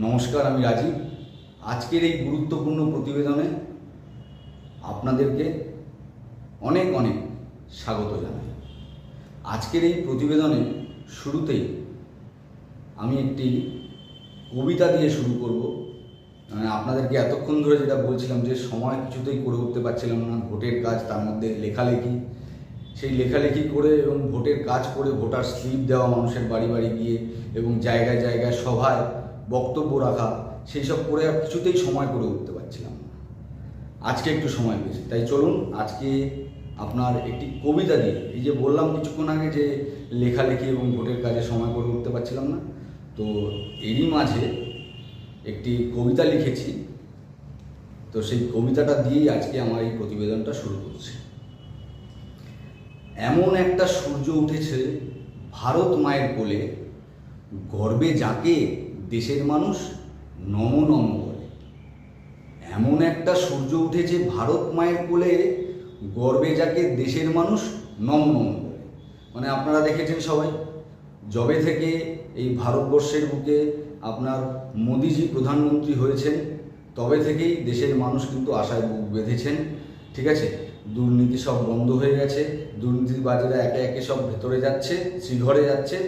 নমস্কার, আমি রাজীব। আজকের এই গুরুত্বপূর্ণ প্রতিবেদনে আপনাদেরকে অনেক অনেক স্বাগত জানাই। আজকের এই প্রতিবেদনে শুরুতেই আমি একটি কবিতা দিয়ে শুরু করব। আপনাদেরকে এতক্ষণ ধরে যেটা বলছিলাম যে সময় কিছুতেই করে উঠতে পারছিলাম না, ভোটের কাজ, তার মধ্যে লেখালেখি, সেই লেখালেখি করে এবং ভোটের কাজ করে ভোটার স্লিপ দেওয়া মানুষের বাড়ি বাড়ি গিয়ে এবং জায়গায় জায়গায় সভায় বক্তব্য রাখা, সেই সব করে আর কিছুতেই সময় করে উঠতে পারছিলাম না। আজকে একটু সময় পেয়েছি, তাই চলুন আজকে আপনার একটি কবিতা দিয়ে, এই যে বললাম কিছুক্ষণ আগে যে লেখালেখি এবং ভোটের কাজে সময় করে উঠতে পারছিলাম না, তো এরই মাঝে একটি কবিতা লিখেছি। তো সেই কবিতাটা দিয়েই আজকে আমার এই প্রতিবেদনটা শুরু করছি। এমন একটা সূর্য উঠেছে ভারত মায়ের কোলে, গর্বে যাকে দেশের মানুষ নম নম বলে। এমন একটা সূর্য উঠেছে ভারত মায়ের কোলে, গর্বে যাকে দেশের মানুষ নম নম বলে। মানে আপনারা দেখেছেন সবাই, যবে থেকে এই ভারতবর্ষের বুকে আপনার মোদিজি প্রধানমন্ত্রী হয়েছেন, তবে থেকেই দেশের মানুষ কিন্তু আশায় বুক বেঁধেছেন। ঠিক আছে, দুর্নীতি সব বন্ধ হয়ে গেছে, দুর্নীতিবাজেরা একে একে সব ভেতরে যাচ্ছে, শ্রীঘরে যাচ্ছে।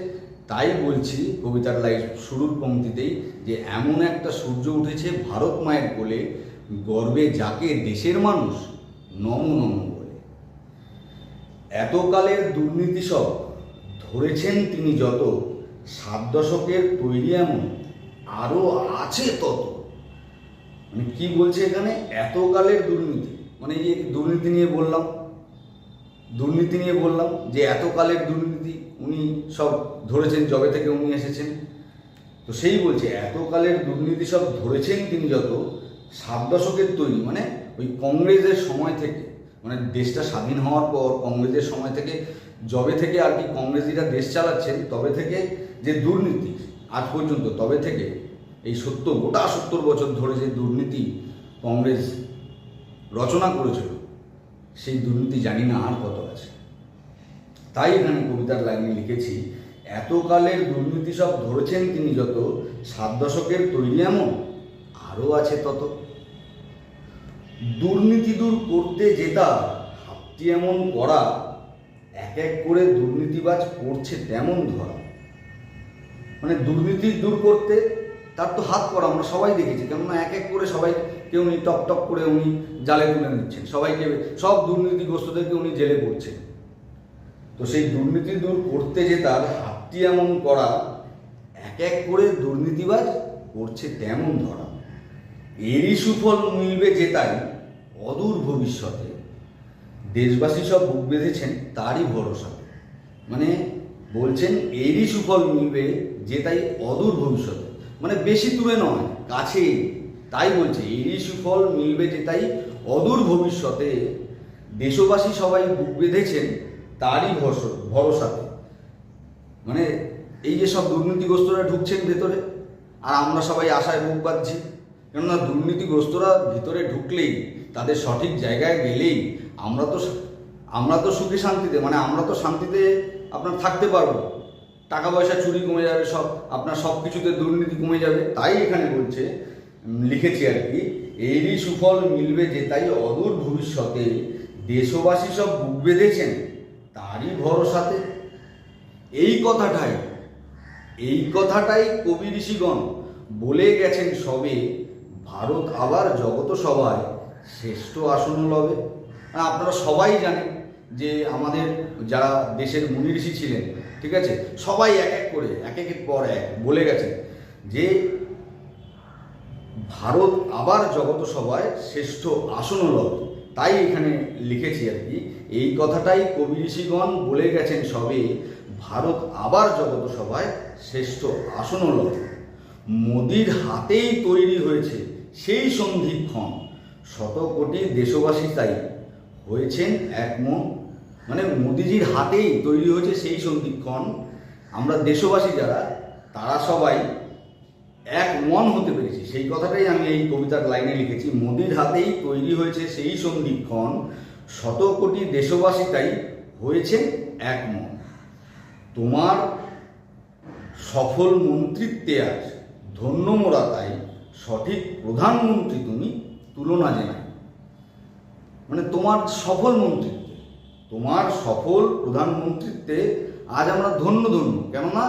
তাই বলছি কবিতার লাইন শুরুর পংক্তিতেই যে এমন একটা সূর্য উঠেছে ভারত মায়ের কোলে, গর্বে যাকে দেশের মানুষ নম নম বলে। এতকালের দুর্নীতি সব ধরেছেন তিনি যত, 7 দশকের তৈরি এমন আরও আছে তত। মানে কি বলছে এখানে, এতকালের দুর্নীতি, মানে এই যে দুর্নীতি নিয়ে বললাম যে এতকালের দুর্নীতি উনি সব ধরেছেন যবে থেকে উনি এসেছেন। তো সেই বলছে এতকালের দুর্নীতি সব ধরেছেন তিনি যত, 7 দশকের তৈরি, মানে ওই কংগ্রেসের সময় থেকে, মানে দেশটা স্বাধীন হওয়ার পর কংগ্রেসের সময় থেকে, যবে থেকে আর কি কংগ্রেসিরা দেশ চালাচ্ছেন, তবে থেকে যে দুর্নীতি আজ পর্যন্ত, তবে থেকে এই গোটা 70 বছর ধরে যে দুর্নীতি কংগ্রেস রচনা করেছিল, সেই দুর্নীতি জানি না আর কত আছে। তাই এখানে কবিতার লাইনে লিখেছি, এতকালের দুর্নীতি সব ধরেছেন তিনি যত, 7 দশকের তৈরি এমন আরও আছে তত। দুর্নীতি দূর করতে যেটা হাতটি এমন করা, এক এক করে দুর্নীতিবাজ করছে তেমন ধরা। মানে দুর্নীতি দূর করতে তার তো হাত করা আমরা সবাই দেখেছি, কেননা এক এক করে সবাই কেউ উনি টপ টপ করে উনি জালে তুলে নিচ্ছেন, সবাইকে, সব দুর্নীতিগ্রস্তদেরকে উনি জেলে পড়ছেন। তো সেই দুর্নীতি দূর করতে যে তার হাতটি এমন করা, এক এক করে দুর্নীতিবাজ করছে তেমন ধরা। এরই সুফল মিলবে যে তাই অদূর ভবিষ্যতে, দেশবাসী সব বুক বেঁধেছেন তারই ভরসাতে। মানে বলছেন এরই সুফল মিলবে যে তাই অদূর ভবিষ্যতে, মানে বেশি দূরে নয়, কাছে। তাই বলছে এরই সুফল মিলবে যে তাই অদূর ভবিষ্যতে, দেশবাসী সবাই বুক বেঁধেছেন তারই ভরসাতে। মানে এই যে সব দুর্নীতিগ্রস্তরা ঢুকছেন ভেতরে, আর আমরা সবাই আশায় বুক বাঁধছি, কেননা দুর্নীতিগ্রস্তরা ভিতরে ঢুকলেই, তাদের সঠিক জায়গায় গেলেই আমরা তো সুখে শান্তিতে, মানে আমরা তো শান্তিতে আপনার থাকতে পারবো, টাকা পয়সা চুরি কমে যাবে, সব আপনার সব কিছুতে দুর্নীতি কমে যাবে। তাই এখানে বলছে, লিখেছি আর কি, এরই সুফল মিলবে যে তাই অদূর ভবিষ্যতে, দেশবাসী সব বুক বেঁধেছেন তারই ভরসাতে। এই কথাটাই কবি ঋষিগণ বলে গেছেন সবে, ভারত আবার জগত সভায় শ্রেষ্ঠ আসন লবে। আপনারা সবাই জানেন যে আমাদের যারা দেশের মুনি ঋষি ছিলেন, ঠিক আছে, সবাই এক এক করে একের পর এক বলে গেছেন যে ভারত আবার জগত সভায় শ্রেষ্ঠ আসন লবে। তাই এখানে লিখেছি আর কি, এই কথাটাই কবি ঋষিগণ বলে গেছেন সবে, ভারত আবার জগত সভায় শ্রেষ্ঠ আসন লবে। মোদির হাতেই তৈরি হয়েছে সেই সন্ধিক্ষণ, 100 কোটি দেশবাসী তাই হয়েছেন এক মন। মানে মোদিজির হাতেই তৈরি হয়েছে সেই সন্ধিক্ষণ, আমরা দেশবাসী যারা, তারা সবাই এক মন হতে পেরেছি। সেই কথাটাই আমি এই কবিতার লাইনে লিখেছি, মোদির হাতেই তৈরি হয়েছে সেই সন্ধিক্ষণ, 100 কোটি দেশবাসী তাই হয়েছেন এক মন। তোমার সফল মন্ত্রিত্বে আজ ধন্য মোরা তাই সঠিক প্রধানমন্ত্রী তুমি তুলনা যে নাই। মানে তোমার সফল মন্ত্রিত্বে, তোমার সফল প্রধানমন্ত্রিত্বে আজ আমরা ধন্য ধন্য। কেননা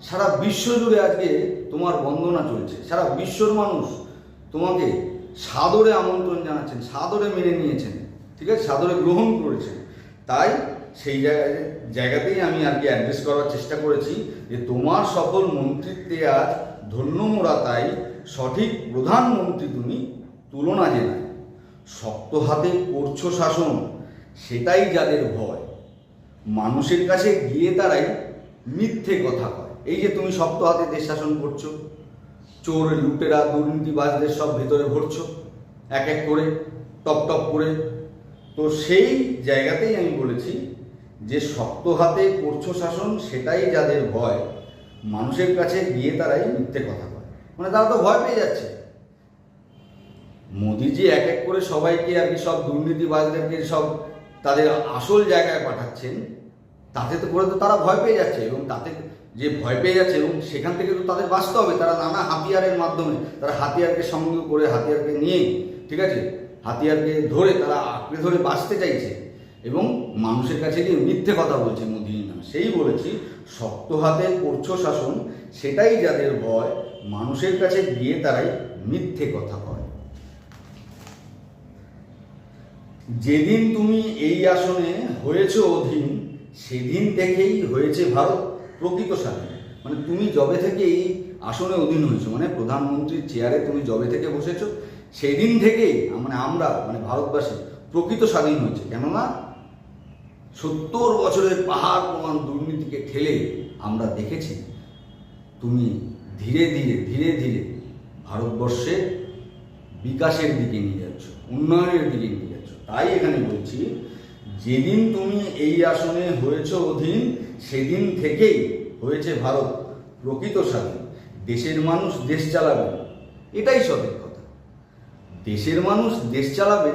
সারা বিশ্ব জুড়ে আজকে তোমার বন্দনা চলছে, সারা বিশ্বর মানুষ তোমাকে সাদরে আমন্ত্রণ জানাচ্ছেন, সাদরে মেনে নিয়েছেন, ঠিক আছে, সাদরে গ্রহণ করেছেন। তাই সেই জায়গাতেই আমি আর কি অ্যাড্রেস করার চেষ্টা করেছি যে তোমার সফল মন্ত্রিত্বে আজ ধন্য মোরা তাই সঠিক প্রধানমন্ত্রী তুমি তুলনা যে নাই। শক্ত হাতে করছো শাসন সেটাই যাদের ভয়, মানুষের কাছে গিয়ে তারাই মিথ্যে কথা কয়। এই যে তুমি শক্ত হাতে দেশ শাসন করছো, চোর লুটেরা দুর্নীতিবাজদের সব ভেতরে ভরছো এক এক করে, টপ টপ করে। তো সেই জায়গাতেই আমি বলেছি যে শক্ত হাতে করছো শাসন সেটাই যাদের ভয়, মানুষের কাছে গিয়ে তারাই মিথ্যে কথা কয়। মানে তারা তো ভয় পেয়ে যাচ্ছে। মোদিজি এক এক করে সবাইকে আর কি সব দুর্নীতিবাজদেরকে সব তাদের আসল জায়গায় পাঠাচ্ছেন, তাতে তো করে তো তারা ভয় পেয়ে যাচ্ছে। এবং তাতে যে ভয় পেয়ে যাচ্ছে এবং সেখান থেকে তো তাদের বাঁচতে হবে। তারা নানা হাতিয়ারের মাধ্যমে, তারা হাতিয়ারকে সংযোগ করে, হাতিয়ারকে নিয়ে, ঠিক আছে, হাতিয়ারকে ধরে তারা আঁকড়ে ধরে বাঁচতে চাইছে এবং মানুষের কাছে গিয়ে মিথ্যে কথা বলছে মোদি না। সেই বলেছি শক্ত হাতে করছো শাসন সেটাই যাদের ভয়, মানুষের কাছে গিয়ে তারাই মিথ্যে কথা কয়। যেদিন তুমি এই আসনে হয়েছ অধীন, সেদিন থেকেই হয়েছে ভারত প্রকৃত স্বাধীন। মানে তুমি যবে থেকে এই আসনে অধীন হয়েছো, মানে প্রধানমন্ত্রীর চেয়ারে তুমি যবে থেকে বসেছো, সেদিন থেকেই মানে আমরা মানে ভারতবাসী প্রকৃত স্বাধীন হয়েছে। কেননা 70 বছরের পাহাড় প্রমাণ দুর্নীতিকে ঠেলে আমরা দেখেছি তুমি ধীরে ধীরে ধীরে ধীরে ভারতবর্ষে বিকাশের দিকে নিয়ে যাচ্ছ, উন্নয়নের দিকে নিয়ে যাচ্ছ। তাই এখানে বলছি যেদিন তুমি এই আসনে হয়েছ অধীন, সেদিন থেকেই হয়েছে ভারত প্রকৃত স্বাধীন। দেশের মানুষ দেশ চালাবে, এটাই সঠিক কথা। দেশের মানুষ দেশ চালাবে,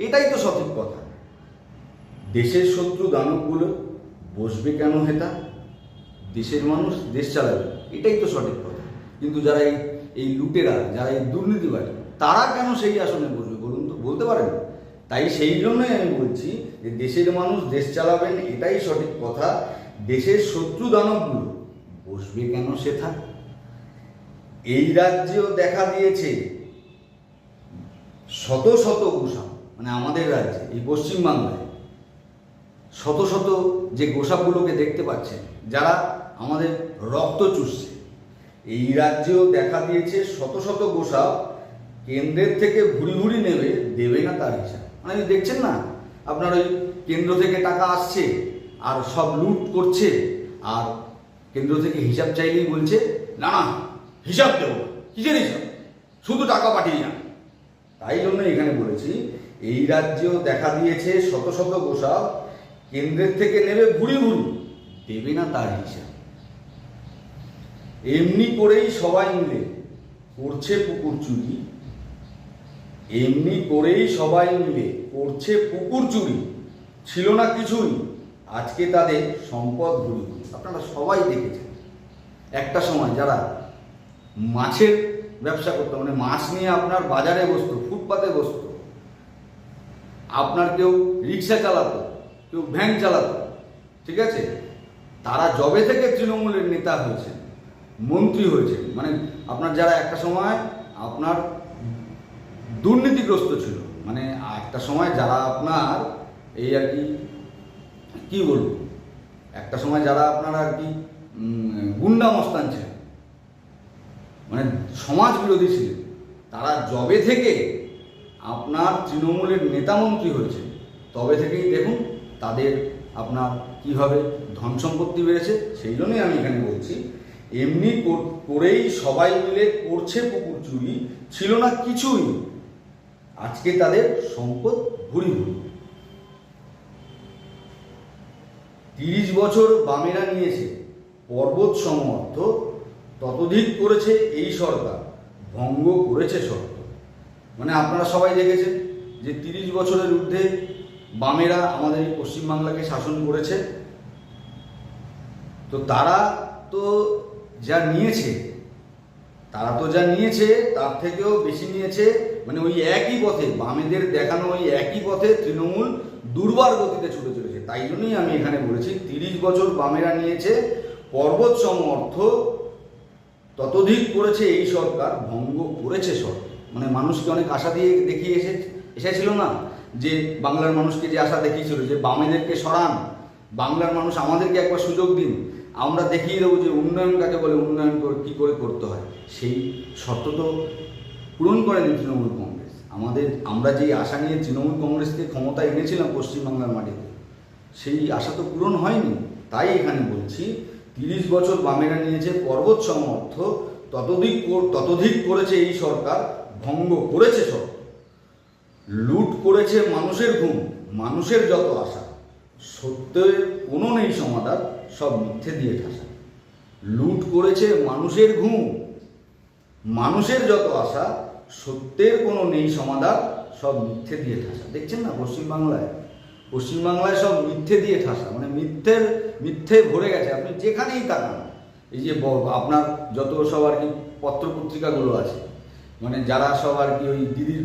এটাই তো সঠিক কথা। দেশের শত্রু দানবগুলো বসবে কেন হেতা, দেশের মানুষ দেশ চালাবে, এটাই তো সঠিক কথা। কিন্তু যারা এই লুটেরা, যারা এই দুর্নীতিবাজ, তারা কেন সেই আসনে বসবে বলুন তো, বলতে পারেন? তাই সেই জন্যই আমি বলছি যে দেশের মানুষ দেশ চালাবেন, এটাই সঠিক কথা। দেশের শত্রু দানবগুলো বসবে কেন সেথা। এই রাজ্যেও দেখা দিয়েছে শত শত গোসা, মানে আমাদের রাজ্যে এই পশ্চিমবাংলায় শত শত যে গোসাগুলোকে দেখতে পাচ্ছেন, যারা আমাদের রক্ত চুষছে, এই রাজ্যেও দেখা দিয়েছে শত শত গোসা কেন্দ্রের থেকে ভুরি ভুরি নেবে, দেবে না তার হিসাব। মানে দেখছেন না, আপনার ওই কেন্দ্র থেকে টাকা আসছে আর সব লুট করছে, আর কেন্দ্র থেকে হিসাব চাইলেই বলছে না না হিসাব দেবো, কিসের হিসাব, শুধু টাকা পাঠিয়ে যান। তাই জন্য এখানে বলেছি এই রাজ্যেও দেখা দিয়েছে শত শত গোসা কেন্দ্রের থেকে নেবে ভুরি ভুরি, দেবে না তার হিসাব। এমনি করেই সবাই মিলে করছে পুকুর চুরি, এমনি করেই সবাই মিলে করছে পুকুর চুরি, ছিল না কিছুই আজকে তাদের সম্পদ ভুরি ভুরি। আপনারা সবাই দেখেছেন একটা সময় যারা মাছের ব্যবসা করতো, মানে মাছ নিয়ে আপনার বাজারে বসতো, ফুটপাতে বসতো, আপনার কেউ রিক্সা চালাতো, কেউ ভ্যান চালাতো, ঠিক আছে, তারা যবে থেকে তৃণমূলের নেতা হয়েছে, মন্ত্রী হয়েছে, মানে আপনার যারা একটা সময় আপনার দুর্নীতিগ্রস্ত ছিল, মানে একটা সময় যারা আপনার এই আর কি বলবো, একটা সময় যারা আপনার আর কি গুন্ডা মস্তান ছিল, মানে সমাজ বিরোধী ছিলেন, তারা যবে থেকে আপনার তৃণমূলের নেতামন্ত্রী হয়েছে, তবে থেকেই দেখুন তাদের আপনার কীভাবে ধন সম্পত্তি বেড়েছে। সেই জন্যই আমি এখানে বলছি এমনি করেই সবাই মিলে করছে পুকুর চুরি, ছিল না কিছুই আজকে তাদের সম্পদ ভুরি ভুরি। 30 বছর বামেরা নিয়েছে পর্বত সম অর্থ, ততোধিক করেছে এই সরকার, ভঙ্গ করেছে শর্ত। মানে আপনারা সবাই দেখেছেন যে 30 বছরের ঊর্ধ্বে বামেরা আমাদের এই পশ্চিমবাংলাকে শাসন করেছে। তো তারা তো যা নিয়েছে তারা তো যা নিয়েছে তার থেকেও বেশি নিয়েছে। মানে ওই একই পথে, বামেদের দেখানো ওই একই পথে তৃণমূল দুর্বার গতিতে ছুটে চলেছে। তাই জন্যই আমি এখানে বলেছি 30 বছর বামেরা নিয়েছে পর্বত সম অর্থ, ততোধিক করেছে এই সরকার, ভঙ্গ করেছে সরকার। মানে মানুষকে অনেক আশা দিয়ে দেখিয়ে এসেছিল না, যে বাংলার মানুষকে যে আশা দেখিয়েছিল যে বামেদেরকে সরান, বাংলার মানুষ আমাদেরকে একবার সুযোগ দিন, আমরা দেখিয়ে দেবো যে উন্নয়ন কাকে বলে, উন্নয়ন কী করে করতে হয়। সেই শর্ত তো পূরণ করেনি তৃণমূল কংগ্রেস। আমরা যেই আশা নিয়ে তৃণমূল কংগ্রেসকে ক্ষমতা এনেছিলাম পশ্চিমবাংলার মাটিতে, সেই আশা তো পূরণ হয়নি। তাই এখানে বলছি 30 বছর বামেরা নিয়েছে পর্বত সম অর্থ, ততোধিক করেছে এই সরকার, ভঙ্গ করেছে সব, লুট করেছে মানুষের ঘুম, মানুষের যত আশা, সত্যের কোনো নেই সমাধান, সব মিথ্যে দিয়ে ঠাসা। লুট করেছে মানুষের ঘুম, মানুষের যত আশা, সত্যের কোনো নেই সমাধান, সব মিথ্যে দিয়ে ঠাসা। দেখছেন না পশ্চিমবাংলায় সব মিথ্যে দিয়ে ঠাসা, মানে মিথ্যে ভরে গেছে। আপনি যেখানেই তাকান, এই যে আপনার যত সব আর কি পত্রপত্রিকাগুলো আছে, মানে যারা সব আর কি ওই দিদির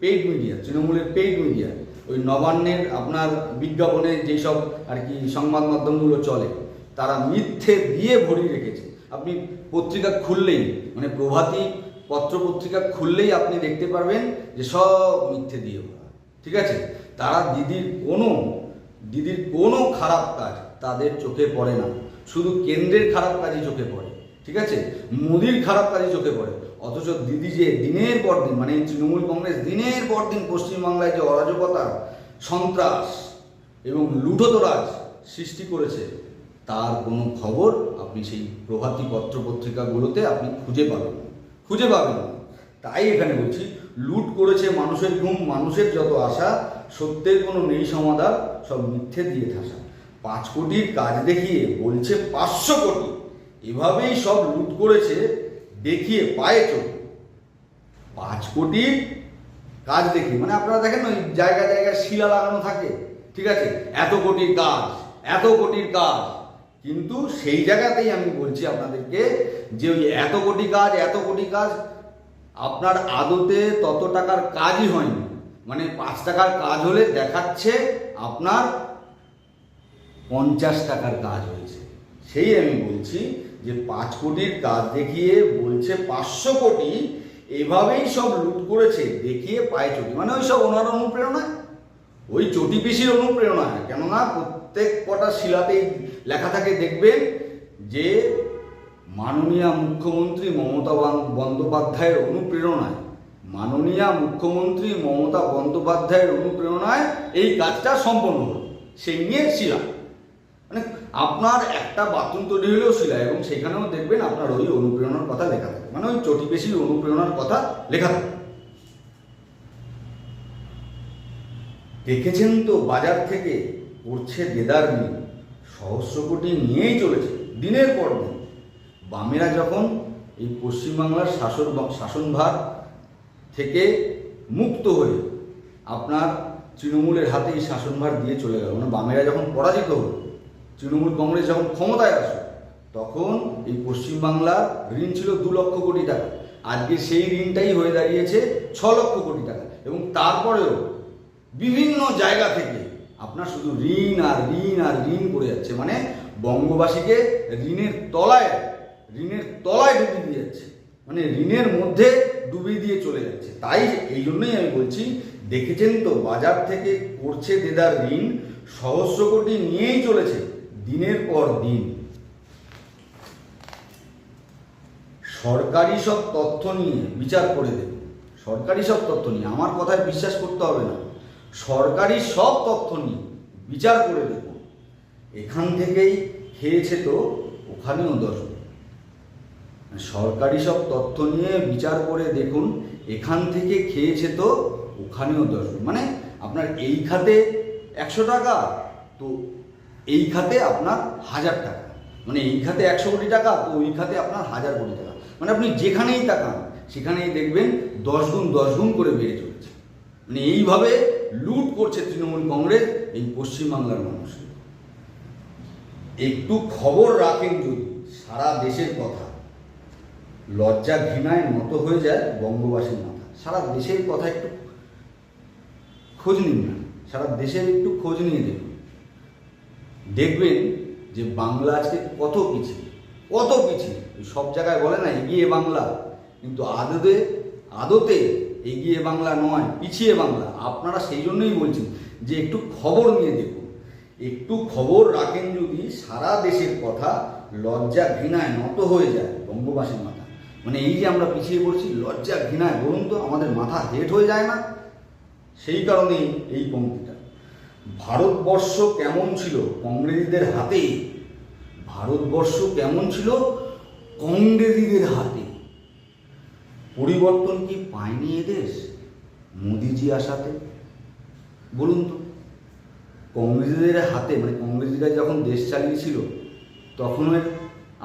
পেইড মিডিয়া, তৃণমূলের পেইড মিডিয়া, ওই নবান্নের আপনার বিজ্ঞাপনে যেসব আর কি সংবাদ মাধ্যমগুলো চলে, তারা মিথ্যে দিয়ে ভরিয়ে রেখেছে। আপনি পত্রিকা খুললেই, মানে প্রভাতী পত্রপত্রিকা খুললেই আপনি দেখতে পারবেন যে সব মিথ্যে দিয়ে ভরা। ঠিক আছে, তারা দিদির কোনো খারাপ কাজ তাদের চোখে পড়ে না, শুধু কেন্দ্রের খারাপ কাজই চোখে পড়ে। ঠিক আছে, মোদির খারাপ কাজই চোখে পড়ে। অথচ দিদি যে দিনের পর দিন, মানে তৃণমূল কংগ্রেস দিনের পর দিন পশ্চিমবাংলায় যে অরাজকতা, সন্ত্রাস এবং লুঠতরাজ সৃষ্টি করেছে, তার কোনো খবর আপনি সেই প্রভাতী পত্রপত্রিকাগুলোতে আপনি খুঁজে পাবেন না। তাই এখানে বলছি, লুট করেছে মানুষের ঘুম, মানুষের যত আশা, সত্যের কোনো নেই সমাধান, সব মিথ্যে দিয়ে ঠাসা। 5 কোটির কাজ দেখিয়ে বলছে 500 কোটি, এভাবেই সব লুট করেছে দেখিয়ে পায়ে চোখ। 5 কোটির কাজ দেখিয়ে, মানে আপনারা দেখেন ওই জায়গায় শিলা লাগানো থাকে, ঠিক আছে, এত কোটির কাজ, কিন্তু সেই জায়গাতেই আমি বলছি আপনাদেরকে যে ওই এত কোটি কাজ আপনার আদতে তত টাকার কাজই হয়নি। মানে 5 টাকার কাজ হলে দেখাচ্ছে আপনার 50 টাকার কাজ হয়েছে। সেই আমি বলছি যে 5 কোটির কাজ দেখিয়ে বলছে 500 কোটি, এভাবেই সব লুট করেছে দেখিয়ে পায়ে চটি। মানে ওই সব ওনার অনুপ্রেরণায়, ওই চটি পিসির অনুপ্রেরণায়। কেননা প্রত্যেক কটা শিলাতেই লেখা থাকে, দেখবেন যে মাননীয় মুখ্যমন্ত্রী মমতা বন্দ্যোপাধ্যায়ের অনুপ্রেরণায়, এই কাজটা সম্পন্ন হলো, সেই নিয়ে শিলা। মানে আপনার একটা বাথরুম তৈরি হলেও শিলা, এবং সেখানেও দেখবেন আপনার ওই অনুপ্রেরণার কথা লেখা থাকে, মানে ওই চটি পেশির অনুপ্রেরণার কথা লেখা থাকে। দেখেছেন তো বাজার থেকে করছে দেদার ঋণ, সহস্র কোটি নিয়েই চলেছে দিনের পর দিন। বামেরা যখন এই পশ্চিমবাংলার শাসনভার থেকে মুক্ত হয়ে আপনার তৃণমূলের হাতে এই শাসনভার দিয়ে চলে গেল, মানে বামেরা যখন পরাজিত হল, তৃণমূল কংগ্রেস যখন ক্ষমতায় আসে, তখন এই পশ্চিমবাংলার ঋণ ছিল 2 লক্ষ কোটি টাকা। আজকে সেই ঋণটাই হয়ে দাঁড়িয়েছে 6 লক্ষ কোটি টাকা। এবং তারপরেও বিভিন্ন জায়গা থেকে আপনার শুধু ঋণ আর ঋণ করে যাচ্ছে, মানে বঙ্গবাসীকে ঋণের তলায় ডুবিয়ে দিয়ে যাচ্ছে, মানে ঋণের মধ্যে ডুবিয়ে দিয়ে চলে যাচ্ছে। তাই এই জন্যই আমি বলছি, দেখেছেন তো বাজার থেকে করছে দেদার ঋণ, সহস্র কোটি নিয়েই চলেছে দিনের পর দিন। সরকারি সব তথ্য নিয়ে বিচার করে দেবে, সরকারি সব তথ্য নিয়ে, আমার কথায় বিশ্বাস করতে হবে না, সরকারি সব তথ্য নিয়ে বিচার করে দেব। এখান থেকেই খেয়েছে তো ওখানেও 10। সরকারি সব তথ্য নিয়ে বিচার করে দেখুন, এখান থেকে খেয়েছে তো ওখানেও 10। মানে আপনার এই খাতে 100 টাকা, তো এই খাতে আপনার 1000 টাকা, মানে এই খাতে 100 কোটি টাকা, তো ওই খাতে আপনার 1000 কোটি টাকা। মানে আপনি যেখানেই তাকান সেখানেই দেখবেন 10 গুণ করে বেড়ে চলেছে। মানে এইভাবে লুট করছে তৃণমূল কংগ্রেস এই পশ্চিমবাংলার মানুষ। একটু খবর রাখেন যদি সারা দেশের কথা, লজ্জা ঘৃণায় নত হয়ে যায় বঙ্গবাসীর মাথা। সারা দেশের কথা একটু খোঁজ নিন না, সারা দেশের একটু খোঁজ নিয়ে দেখুন, দেখবেন যে বাংলা আজকে কত পিছিয়ে, কত পিছিয়ে। সব জায়গায় বলে না এগিয়ে বাংলা, কিন্তু আদতে এগিয়ে বাংলা নয়, পিছিয়ে বাংলা। আপনারা সেই জন্যই বলছেন যে একটু খবর নিয়ে দেখুন, একটু খবর রাখেন যদি সারা দেশের কথা লজ্জা ঘৃণায় নত হয়ে যায় বঙ্গবাসীর মাথা। মানে এই যে আমরা পিছিয়ে পড়ছি লজ্জা ঘৃণায়, বলুন তো আমাদের মাথা হেট হয়ে যায় না? সেই কারণেই এই পঙ্ক্তিটা। ভারতবর্ষ কেমন ছিল কংগ্রেসীদের হাতে, ভারতবর্ষ কেমন ছিল কংগ্রেসীদের হাতে। পরিবর্তন কি পায়নি এদেশ মোদিজি আসাতে? বলুন তো, কংগ্রেসীদের হাতে, মানে কংগ্রেসীরা যখন দেশ চালিয়েছিল তখনও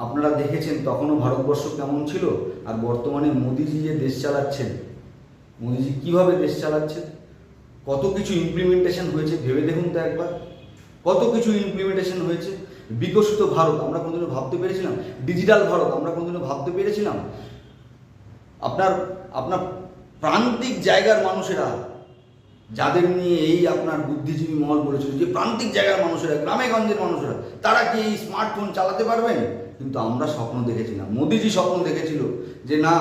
আপনারা দেখেছেন তখনও ভারতবর্ষ কেমন ছিল। আর বর্তমানে মোদিজি যে দেশ চালাচ্ছেন, মোদিজি কিভাবে দেশ চালাচ্ছেন, কত কিছু ইমপ্লিমেন্টেশন হয়েছে ভেবে দেখুন তো একবার, কত কিছু ইমপ্লিমেন্টেশন হয়েছে। বিকশিত ভারত আমরা কোনোদিনও ভাবতে পেরেছিলাম? ডিজিটাল ভারত আমরা কোনোদিনও ভাবতে পেরেছিলাম? আপনার প্রান্তিক জায়গার মানুষেরা, যাদের নিয়ে এই আপনার বুদ্ধিজীবী মহল বলেছিল যে প্রান্তিক জায়গার মানুষেরা, গ্রামে গঞ্জের মানুষেরা, তারা কি এই স্মার্টফোন চালাতে পারবেন? কিন্তু আমরা স্বপ্ন দেখেছিলাম, মোদিজি স্বপ্ন দেখেছিল যে না,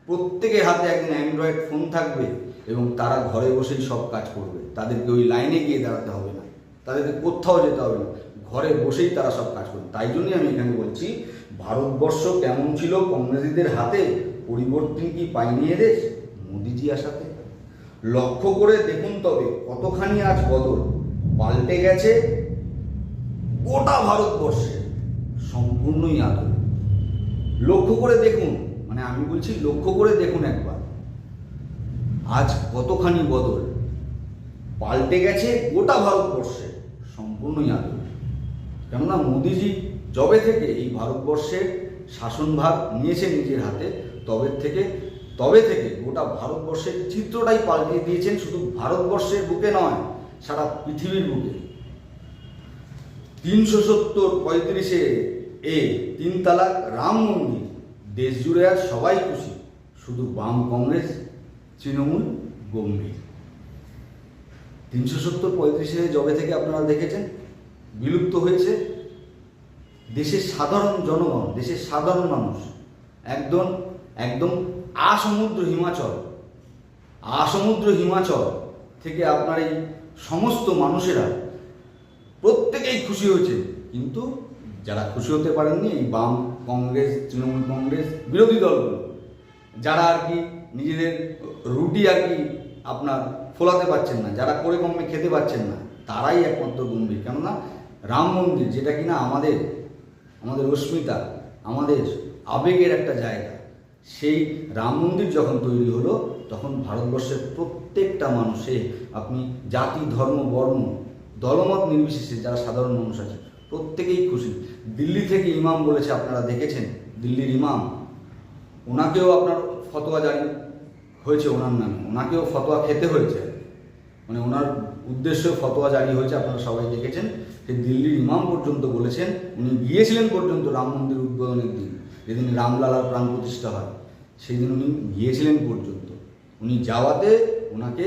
প্রত্যেকের হাতে একদিন অ্যান্ড্রয়েড ফোন থাকবে এবং তারা ঘরে বসেই সব কাজ করবে, তাদেরকে ওই লাইনে গিয়ে দাঁড়াতে হবে না, তাদেরকে কোথাও যেতে হবে না, ঘরে বসেই তারা সব কাজ করবে। তাই জন্যই আমি এখানে বলছি ভারতবর্ষ কেমন ছিল কংগ্রেসীদের হাতে, পরিবর্তন কি পায়নি এদেশ মোদিজি আসাতে? লক্ষ্য করে দেখুন তবে কতখানি আজ বদল, পাল্টে গেছে গোটা ভারতবর্ষে সম্পূর্ণই আদল। লক্ষ্য করে দেখুন, মানে আমি বলছি লক্ষ্য করে দেখুন একবার, আজ কতখানি বদল, পাল্টে গেছে গোটা ভারতবর্ষে সম্পূর্ণই আদল। কেননা মোদিজি যবে থেকে এই ভারতবর্ষের শাসনভার নিয়েছে নিজের হাতে, তবে থেকে গোটা ভারতবর্ষের চিত্রটাই পাল্টে দিয়েছেন। শুধু ভারতবর্ষের বুকে নয়, সারা পৃথিবীর বুকে। 370-35 3 তালাক রাম মন্দির, দেশ জুড়ে আজ সবাই খুশি, শুধু বাম কংগ্রেস তৃণমূল গম্ভীর। 370-35 যবে থেকে আপনারা দেখেছেন বিলুপ্ত হয়েছে দেশের সাধারণ জনগণ, দেশের সাধারণ মানুষ, একদম আসমুদ্র হিমাচল থেকে আপনার এই সমস্ত মানুষেরা প্রত্যেকেই খুশি হয়েছে। কিন্তু যারা খুশি হতে পারেননি এই বাম কংগ্রেস, তৃণমূল কংগ্রেস, বিরোধী দলগুলো, যারা আর কি নিজেদের রুটি আর কি আপনার ফোলাতে পারছেন না, যারা করে কমে খেতে পারছেন না, তারাই একমাত্র গম্ভীর। কেননা রাম মন্দির, যেটা কিনা আমাদের অস্মিতা, আমাদের আবেগের একটা জায়গা, সেই রাম মন্দির যখন তৈরি হলো তখন ভারতবর্ষের প্রত্যেকটা মানুষে, আপনি জাতি ধর্ম বর্ণ দলমত নির্বিশেষে যারা সাধারণ মানুষ আছে প্রত্যেকেই খুশি। দিল্লি থেকে ইমাম বলেছে, আপনারা দেখেছেন দিল্লির ইমাম, ওনাকেও আপনার ফতোয়া জারি হয়েছে ওনার নামে, ওনাকেও ফতোয়া খেতে হয়েছে, মানে ওনার উদ্দেশ্যে ফতোয়া জারি হয়েছে, আপনারা সবাই দেখেছেন। যে দিল্লির ইমাম পর্যন্ত বলেছেন, উনি গিয়েছিলেন পর্যন্ত রাম মন্দির উদ্বোধনের দিন, যেদিন রামলালার প্রাণ প্রতিষ্ঠা হয়, সেই দিন উনি গিয়েছিলেন পর্যন্ত। উনি যাওয়াতে ওনাকে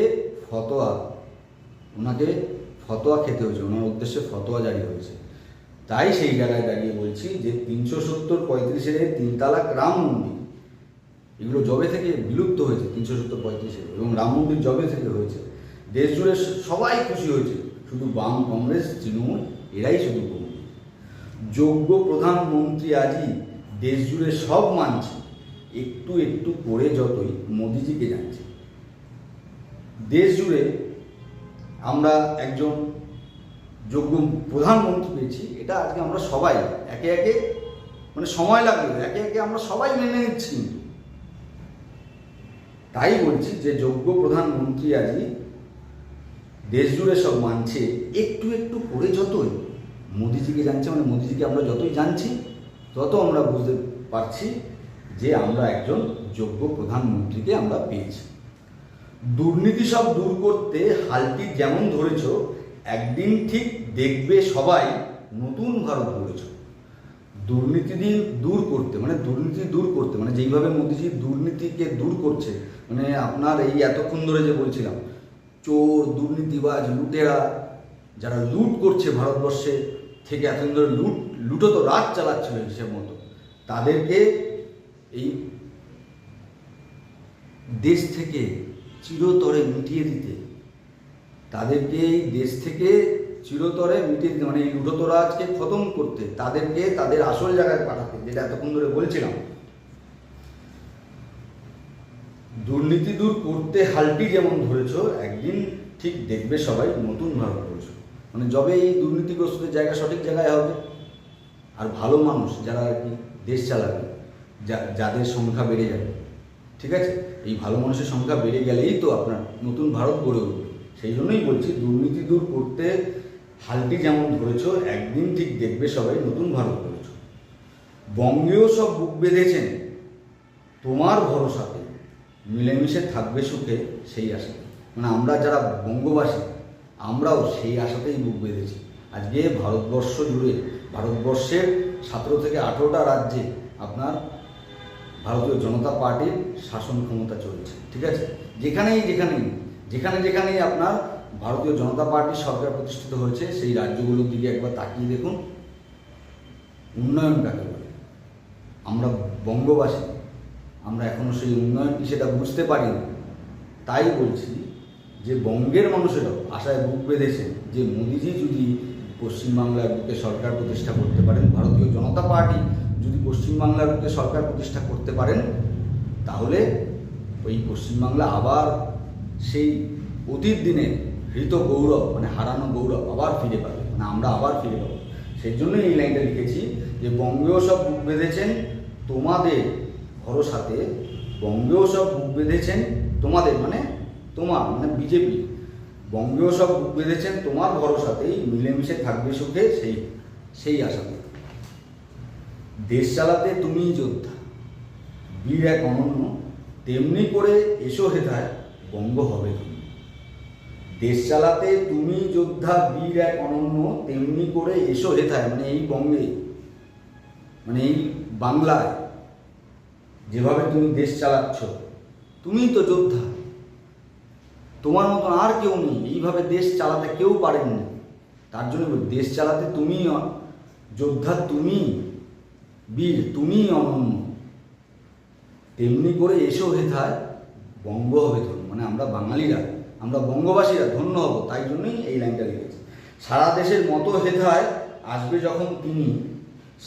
ফতোয়া খেতে হয়েছে, ওনার উদ্দেশ্যে ফতোয়া জারি হয়েছে। তাই সেই জায়গায় দাঁড়িয়ে বলছি যে 370-35 3 তালাক রাম মন্দির, এগুলো যবে থেকে বিলুপ্ত হয়েছে 370-35 এবং রাম মন্দির যবে থেকে হয়েছে, দেশ জুড়ে সবাই খুশি হয়েছে, শুধু বাম কংগ্রেস তৃণমূল এরাই শুধু গম্ভীর। যোগ্য প্রধানমন্ত্রী আজই দেশ জুড়ে সব মানছে, একটু করে যতই মোদিজিকে জানছে। দেশ জুড়ে আমরা একজন যোগ্য প্রধানমন্ত্রী পেয়েছি, এটা আজকে আমরা সবাই একে মানে সময় লাগবে, একে আমরা সবাই মেনে নিচ্ছি। তাই বলছি যে যোগ্য প্রধানমন্ত্রী আজই দেশ জুড়ে সব মানছে, একটু করে যতই মোদিজিকে জানছে, মানে মোদিজিকে আমরা যতই জানছি তত আমরা বুঝতে পারছি যে আমরা একজন যোগ্য প্রধানমন্ত্রীকে আমরা পেয়েছি। দুর্নীতি সব দূর করতে হালটি যেমন ধরেছ, একদিন ঠিক দেখবে সবাই নতুন ভারত গড়েছ। দুর্নীতি দূর করতে মানে যেইভাবে মোদিজি দুর্নীতিকে দূর করছে, মানে আপনার এই এতক্ষণ ধরে যে বলছিলাম, চোর, দুর্নীতিবাজ, লুটেরা যারা লুট করছে ভারতবর্ষে থেকে এতদিন ধরে লুটো তো রাজ চালাচ্ছিল হিসেব মতো, তাদেরকে এই দেশ থেকে চিরতরে মিটিয়ে দিতে, তাদেরকে এই দেশ থেকে চিরতরে মিটিয়ে দিতে, মানে এই লুটোতরাজকে খতম করতে, তাদেরকে তাদের আসল জায়গায় পাঠাতে, যেটা এতক্ষণ ধরে বলছিলাম। দুর্নীতি দূর করতে হালটি যেমন ধরেছ, একদিন ঠিক দেখবে সবাই নতুন ভারতবর্ষ। মানে যবে এই দুর্নীতিগ্রস্তদের জায়গা সঠিক জায়গায় হবে, আর ভালো মানুষ যারা আর কি দেশ চালাবে, যাদের সংখ্যা বেড়ে যাবে, ঠিক আছে, এই ভালো মানুষের সংখ্যা বেড়ে গেলেই তো আপনার নতুন ভারত গড়ে উঠবে। সেই জন্যই বলছি, দুর্নীতি দূর করতে হালটি যেমন ধরেছ, একদিন ঠিক দেখবে সবাই নতুন ভারত গড়েছ। বঙ্গেও সব বুক বেঁধেছেন তোমার ভরসাতে, মিলেমিশে থাকবে সুখে সেই আশাতে। মানে আমরা যারা বঙ্গবাসী, আমরাও সেই আশাতেই বুক বেঁধেছি। আজকে ভারতবর্ষ জুড়ে, ভারতবর্ষের 17 থেকে 18টা রাজ্যে আপনার ভারতীয় জনতা পার্টির শাসন ক্ষমতা চলছে, ঠিক আছে। যেখানেই আপনার ভারতীয় জনতা পার্টির সরকার প্রতিষ্ঠিত হয়েছে, সেই রাজ্যগুলোর দিকে একবার তাকিয়ে দেখুন, উন্নয়ন কাকে বলে। আমরা বঙ্গবাসী, আমরা এখনও সেই উন্নয়ন কি সেটা বুঝতে পারিনি। তাই বলছি যে বঙ্গের মানুষেরাও আশায় বুক বেঁধেছেন যে মোদিজি যদি পশ্চিমবাংলার বুকে সরকার প্রতিষ্ঠা করতে পারেন, ভারতীয় জনতা পার্টি যদি পশ্চিমবাংলার বুকে সরকার প্রতিষ্ঠা করতে পারেন, তাহলে ওই পশ্চিমবাংলা আবার সেই অতীত দিনে হৃত গৌরব, মানে হারানো গৌরব আবার ফিরে পাবে, মানে আমরা আবার ফিরে পাবো। সেই জন্যই এই লাইনটা লিখেছি যে বঙ্গেও সব বুক বেঁধেছেন তোমাদের ভরসাতে, বঙ্গেও সব বুক বেঁধেছেন তোমাদের, মানে তোমার, মানে বিজেপি, বঙ্গেও সব বুক বেঁধেছেন তোমার ভরসাতেই, মিলেমিশে থাকবে সুখে সেই আশাতে। দেশ চালাতে তুমিই যোদ্ধা, বীর এক অনন্য, তেমনি করে এসো হেথায় বঙ্গ হবে তুমি। দেশ চালাতে তুমি যোদ্ধা, বীর এক অনন্য, তেমনি করে এসো হেথায়, মানে এই বঙ্গে, মানে এই বাংলায় যেভাবে তুমি দেশ চালাচ্ছ, তুমিই তো যোদ্ধা, তোমার মতন আর কেউ নেই, এইভাবে দেশ চালাতে কেউ পারেননি। তার জন্য দেশ চালাতে তুমি যোদ্ধা, তুমি বীর, তুমি অনন্য, তেমনি করে এসো হেথায় বঙ্গ হবে ধন্য। মানে আমরা বাঙালিরা, আমরা বঙ্গবাসীরা ধন্য হব। তাই জন্যই এই লাইনটা লিখেছি। সারা দেশের মতো হেথায় আসবে যখন তুমি,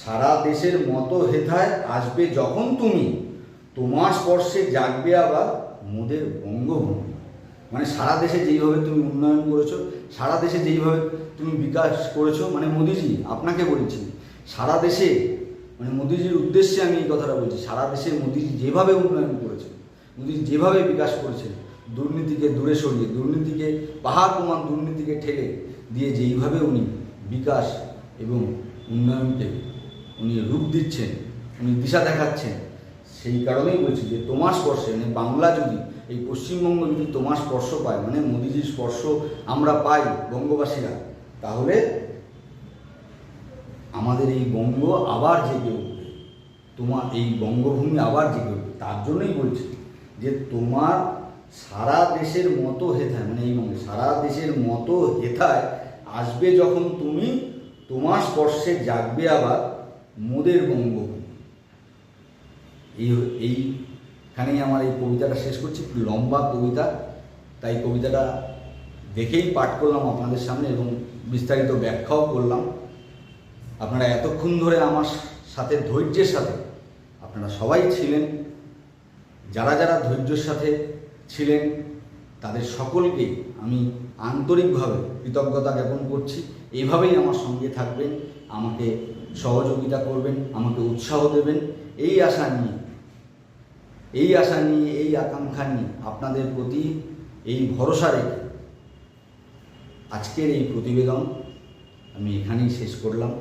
সারা দেশের মতো হেথায় আসবে যখন তুমি, তোমার স্পর্শে জাগবে আবার মোদের বঙ্গভূমি। মানে সারা দেশে যেইভাবে তুমি উন্নয়ন করেছো, সারা দেশে যেইভাবে তুমি বিকাশ করেছো, মানে মোদিজি আপনাকে বলছি, সারা দেশে, মানে মোদিজির উদ্দেশ্যে আমি এই কথাটা বলছি, সারা দেশে মোদিজি যেভাবে উন্নয়ন করেছে, মোদিজি যেভাবে বিকাশ করেছে, দুর্নীতিকে দূরে সরিয়ে, দুর্নীতিকে পাহাড় প্রমাণ দুর্নীতিকে ঠেলে দিয়ে যেইভাবে উনি বিকাশ এবং উন্নয়নকে উনি রূপ দিচ্ছেন, উনি দিশা দেখাচ্ছেন, সেই কারণেই বলছি যে তোমার স্পর্শে, মানে বাংলা যদি, এই পশ্চিমবঙ্গ যদি তোমার স্পর্শ পায়, মানে মোদিজির স্পর্শ আমরা পাই বঙ্গবাসীরা, তাহলে আমাদের এই বঙ্গ আবার জেগে উঠবে, তোমার এই বঙ্গভূমি আবার জেগে উঠবে। তার জন্যই বলছি যে তোমার সারা দেশের মতো হেথায়, মানে এই বঙ্গে সারা দেশের মতো হেথায় আসবে যখন তুমি, তোমার স্পর্শে জাগবে আবার মোদের বঙ্গভূমি। এইখানেই আমার এই কবিতাটা শেষ করছি। লম্বা কবিতা, তাই কবিতাটা দেখেই পাঠ করলাম আপনাদের সামনে এবং বিস্তারিত ব্যাখ্যাও করলাম। আপনারা এতক্ষণ ধরে আমার সাথে ধৈর্যের সাথে আপনারা সবাই ছিলেন, যারা যারা ধৈর্যের সাথে ছিলেন তাদের সকলকে আমি আন্তরিকভাবে কৃতজ্ঞতা জ্ঞাপন করছি। এইভাবেই আমার সঙ্গে থাকবেন, আমাকে সহযোগিতা করবেন, আমাকে উৎসাহ দেবেন, এই আশা নিয়ে, এই আকাঙ্ক্ষা নিয়ে, আপনাদের প্রতি এই ভরসা রেখে আজকের এই প্রতিবেদন আমি এখানেই শেষ করলাম।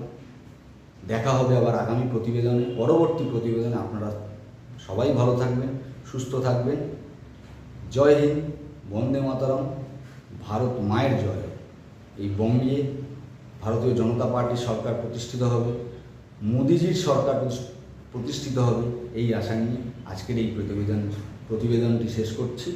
দেখা হবে আবার আগামী প্রতিবেদনে, পরবর্তী প্রতিবেদনে। আপনারা সবাই ভালো থাকবেন, সুস্থ থাকবেন। জয় হিন্দ, বন্দে মাতরম, ভারত মায়ের জয়। এই বঙ্গে ভারতীয় জনতা পার্টির সরকার প্রতিষ্ঠিত হবে, মোদিজির সরকার প্রতিষ্ঠিত হবে এই আশা নিয়ে আজকের এই প্রতিবেদনটি শেষ করছি।